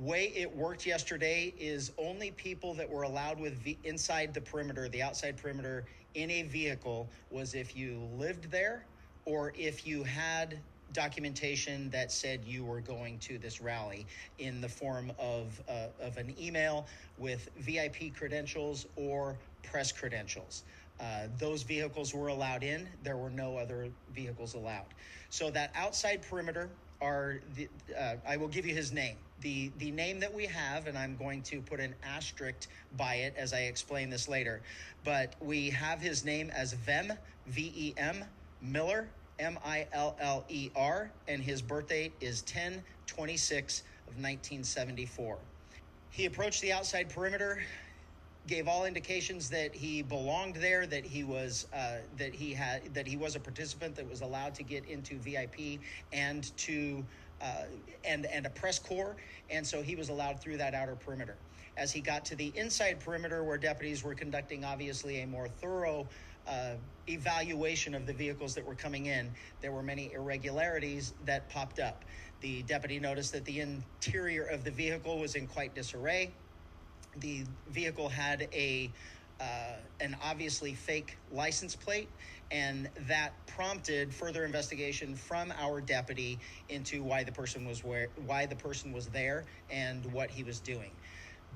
way it worked yesterday is only people that were allowed inside the perimeter, the outside perimeter in a vehicle, was if you lived there or if you had documentation that said you were going to this rally in the form of an email with VIP credentials or press credentials. Those vehicles were allowed in. There were no other vehicles allowed. So that outside perimeter I will give you his name. The name that we have, and I'm going to put an asterisk by it as I explain this later, but we have his name as Vem, V-E-M, Miller, M-I-L-L-E-R, and his birth date is 10/26 of 1974. He approached the outside perimeter, gave all indications that he belonged there, that he was a participant that was allowed to get into VIP and to and a press corps, and so he was allowed through that outer perimeter. As he got to the inside perimeter, where deputies were conducting obviously a more thorough evaluation of the vehicles that were coming in, there were many irregularities that popped up. The deputy noticed that the interior of the vehicle was in quite disarray. The vehicle had an obviously fake license plate, and that prompted further investigation from our deputy into why the person was there, and what he was doing.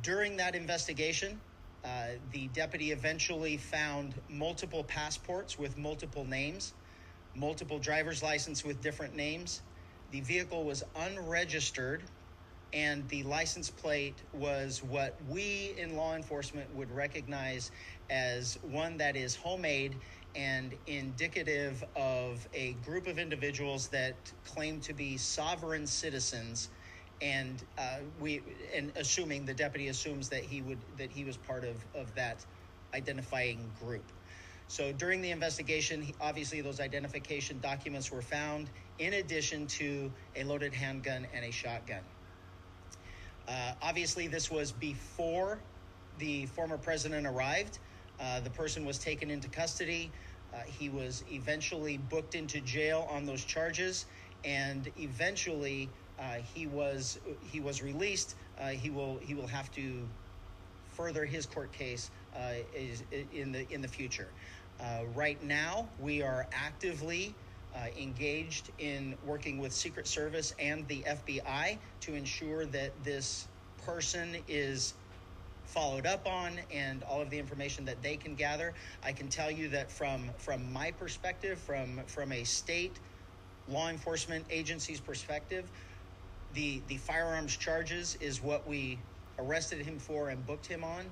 During that investigation, the deputy eventually found multiple passports with multiple names, multiple driver's license with different names. The vehicle was unregistered, and the license plate was what we in law enforcement would recognize as one that is homemade and indicative of a group of individuals that claim to be sovereign citizens, and assuming the deputy assumes that he was part of that identifying group. So during the investigation, obviously those identification documents were found, in addition to a loaded handgun and a shotgun. Obviously, this was before the former president arrived. The person was taken into custody. He was eventually booked into jail on those charges, and eventually he was released. He will have to further his court case in the future. Right now, we are actively engaged in working with Secret Service and the FBI to ensure that this person is followed up on, and all of the information that they can gather. I can tell you that from my perspective, from a state law enforcement agency's perspective, the firearms charges is what we arrested him for and booked him on.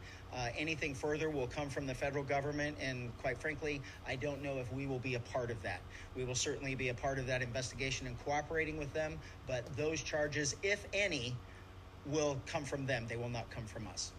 Anything further will come from the federal government, and quite frankly, I don't know if we will be a part of that. We will certainly be a part of that investigation and cooperating with them, but those charges, if any, will come from them. They will not come from us.